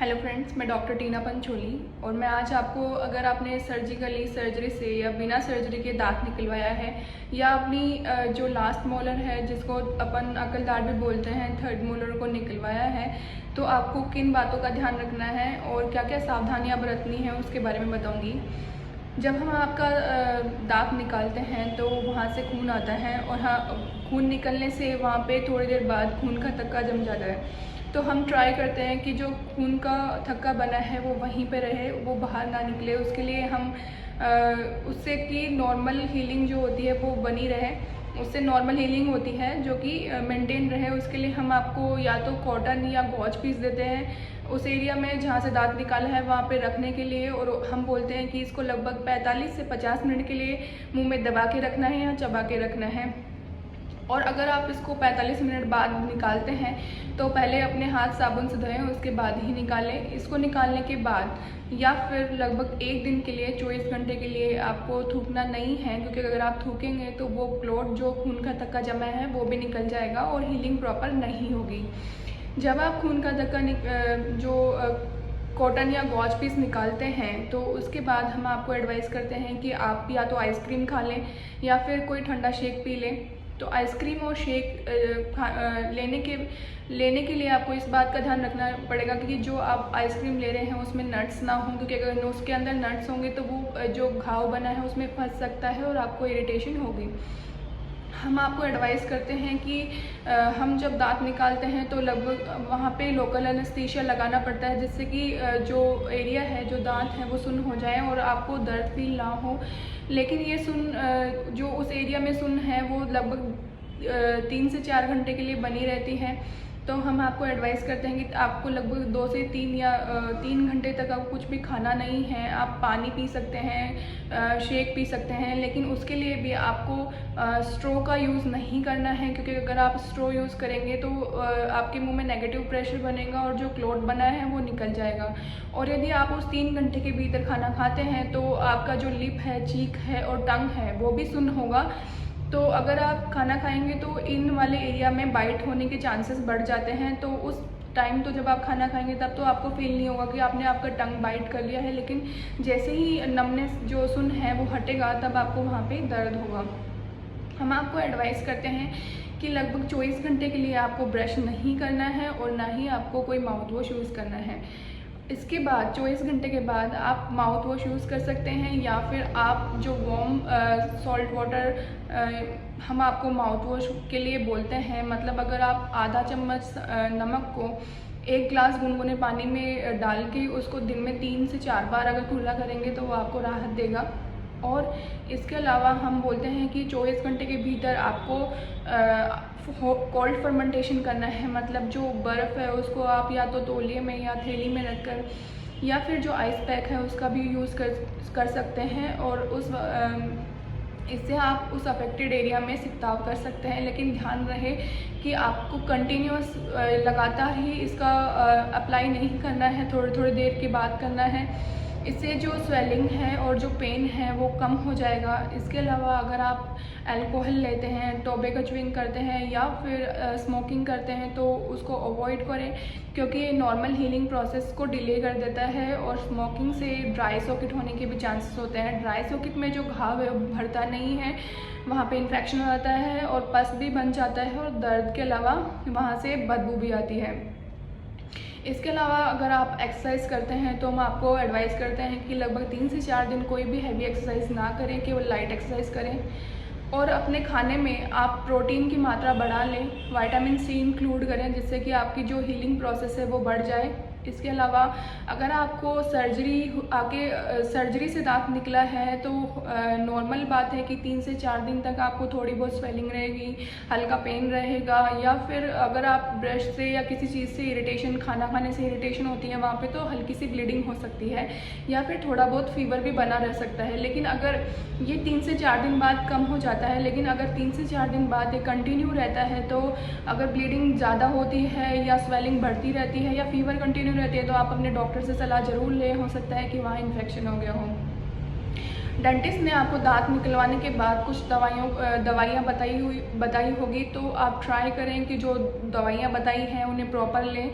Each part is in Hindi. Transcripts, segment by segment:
हेलो फ्रेंड्स, मैं डॉक्टर टीना पंचोली और मैं आज आपको, अगर आपने सर्जरी से या बिना सर्जरी के दांत निकलवाया है या अपनी जो लास्ट मोलर है जिसको अपन अकलदार भी बोलते हैं, थर्ड मोलर को निकलवाया है, तो आपको किन बातों का ध्यान रखना है और क्या क्या सावधानियां बरतनी हैं उसके बारे में बताऊंगी। जब हम आपका दांत निकालते हैं तो वहाँ से खून आता है और हाँ, खून निकलने से वहाँ पे थोड़ी देर बाद खून का थक्का जम जाता है। तो हम ट्राई करते हैं कि जो खून का थक्का बना है वो वहीं पे रहे, वो बाहर ना निकले। उसके लिए हम उससे कि नॉर्मल हीलिंग जो होती है वो बनी रहे, उससे नॉर्मल हीलिंग होती है जो कि मेंटेन रहे। उसके लिए हम आपको या तो कॉटन या गॉज पीस देते हैं उस एरिया में जहाँ से दांत निकाला है वहाँ पे रखने के लिए, और हम बोलते हैं कि इसको लगभग 45 से 50 मिनट के लिए मुंह में दबा के रखना है या चबा के रखना है। और अगर आप इसको 45 मिनट बाद निकालते हैं तो पहले अपने हाथ साबुन से धोएं, उसके बाद ही निकालें। इसको निकालने के बाद या फिर लगभग एक दिन के लिए, 24 घंटे के लिए आपको थूकना नहीं है, क्योंकि अगर आप थूकेंगे तो वो क्लॉट जो खून का थक्का जमा है वो भी निकल जाएगा और हीलिंग प्रॉपर नहीं होगी। जब आप खून का थक्का जो कॉटन या गॉज पीस निकालते हैं तो उसके बाद हम आपको एडवाइस करते हैं कि आप या तो आइसक्रीम खा लें या फिर कोई ठंडा शेक पी लें। तो आइसक्रीम और शेक लेने के लिए आपको इस बात का ध्यान रखना पड़ेगा कि जो आप आइसक्रीम ले रहे हैं उसमें नट्स ना हों, क्योंकि अगर उसके अंदर नट्स होंगे तो वो जो घाव बना है उसमें फंस सकता है और आपको इरिटेशन होगी। हम आपको एडवाइस करते हैं कि हम जब दांत निकालते हैं तो लगभग वहाँ पे लोकल एनेस्थीसिया लगाना पड़ता है, जिससे कि जो एरिया है, जो दांत है वो सुन्न हो जाए और आपको दर्द फील ना हो। लेकिन ये जो उस एरिया में सुन्न है वो लगभग 3 से 4 घंटे के लिए बनी रहती है। तो हम आपको एडवाइस करते हैं कि आपको लगभग 2 से 3 या 3 घंटे तक आपको कुछ भी खाना नहीं है। आप पानी पी सकते हैं, शेक पी सकते हैं, लेकिन उसके लिए भी आपको स्ट्रॉ का यूज़ नहीं करना है, क्योंकि अगर आप स्ट्रॉ यूज़ करेंगे तो आपके मुंह में नेगेटिव प्रेशर बनेगा और जो क्लॉट बना है वो निकल जाएगा। और यदि आप उस 3 घंटे के भीतर खाना खाते हैं तो आपका जो लिप है, चीक है और टंग है वो भी सुन्न होगा। तो अगर आप खाना खाएंगे तो इन वाले एरिया में बाइट होने के चांसेस बढ़ जाते हैं। तो उस टाइम, तो जब आप खाना खाएंगे तब तो आपको फील नहीं होगा कि आपने आपका टंग बाइट कर लिया है, लेकिन जैसे ही नमनेस जो सुन है वो हटेगा तब आपको वहाँ पे दर्द होगा। हम आपको एडवाइस करते हैं कि लगभग 24 घंटे के लिए आपको ब्रश नहीं करना है और ना ही आपको कोई माउथ वॉश यूज़ करना है। इसके बाद 24 घंटे के बाद आप माउथ वॉश यूज़ कर सकते हैं या फिर आप जो वार्म सॉल्ट वाटर हम आपको माउथ वॉश के लिए बोलते हैं, मतलब अगर आप आधा चम्मच नमक को 1 ग्लास गुनगुने पानी में डाल के उसको दिन में 3 से 4 बार अगर कुल्ला करेंगे तो वो आपको राहत देगा। और इसके अलावा हम बोलते हैं कि 24 घंटे के भीतर आपको कोल्ड फर्मेंटेशन करना है, मतलब जो बर्फ़ है उसको आप या तो तौलिए में या थैली में रखकर या फिर जो आइस पैक है उसका भी यूज़ कर सकते हैं, और इससे आप उस अफेक्टेड एरिया में सिकताव कर सकते हैं। लेकिन ध्यान रहे कि आपको कंटिन्यूस लगातार ही इसका अप्लाई नहीं करना है, थोड़ी थोड़ी देर के बाद करना है। इससे जो स्वेलिंग है और जो पेन है वो कम हो जाएगा। इसके अलावा अगर आप अल्कोहल लेते हैं, टोबैको च्युइंग करते हैं या फिर स्मोकिंग करते हैं तो उसको अवॉइड करें, क्योंकि ये नॉर्मल हीलिंग प्रोसेस को डिले कर देता है। और स्मोकिंग से ड्राई सॉकेट होने के भी चांसेस होते हैं। ड्राई सॉकेट में जो घाव है वो भरता नहीं है, वहाँ पे इन्फेक्शन हो जाता है और पस भी बन जाता है और दर्द के अलावा वहाँ से बदबू भी आती है। इसके अलावा अगर आप एक्सरसाइज करते हैं तो हम आपको एडवाइस करते हैं कि लगभग 3 से 4 दिन कोई भी हैवी एक्सरसाइज ना करें, केवल लाइट एक्सरसाइज करें। और अपने खाने में आप प्रोटीन की मात्रा बढ़ा लें, विटामिन सी इंक्लूड करें, जिससे कि आपकी जो हीलिंग प्रोसेस है वो बढ़ जाए। इसके अलावा अगर आपको सर्जरी से दांत निकला है तो नॉर्मल बात है कि 3 से 4 दिन तक आपको थोड़ी बहुत स्वेलिंग रहेगी, हल्का पेन रहेगा, या फिर अगर आप ब्रश से या किसी चीज़ से इरिटेशन, खाना खाने से इरिटेशन होती है वहाँ पे, तो हल्की सी ब्लीडिंग हो सकती है या फिर थोड़ा बहुत फीवर भी बना रह सकता है। लेकिन अगर ये 3 से 4 दिन बाद कम हो जाता है, लेकिन अगर 3 से 4 दिन बाद ये कंटिन्यू रहता है, तो अगर ब्लीडिंग ज़्यादा होती है या स्वेलिंग बढ़ती रहती है या फीवर कंटिन्यू रहती है तो आप अपने डॉक्टर से सलाह ज़रूर लें, हो सकता है कि वहाँ इन्फेक्शन हो गया हो। डेंटिस्ट ने आपको दांत निकलवाने के बाद कुछ दवाइयाँ बताई होगी, तो आप ट्राई करें कि जो दवाइयाँ बताई हैं उन्हें प्रॉपर लें।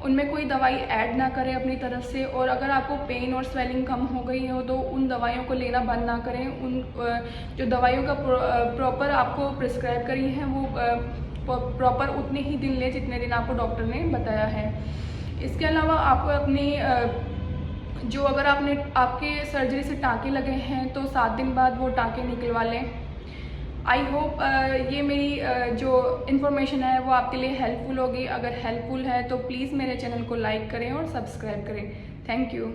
उनमें कोई दवाई ऐड ना करें अपनी तरफ से। और अगर आपको पेन और स्वेलिंग कम हो गई हो तो उन दवाइयों को लेना बंद ना करें। उन जो दवाइयों का प्रॉपर आपको प्रिस्क्राइब करी हैं वो प्रॉपर उतने ही दिन लें जितने दिन आपको डॉक्टर ने बताया है। इसके अलावा आपको अपनी जो अगर आपके सर्जरी से टाँके लगे हैं तो 7 दिन बाद वो टाँके निकलवा लें। आई होप ये मेरी जो इन्फॉर्मेशन है वो आपके लिए हेल्पफुल होगी। अगर हेल्पफुल है तो प्लीज़ मेरे चैनल को लाइक करें और सब्सक्राइब करें। Thank you.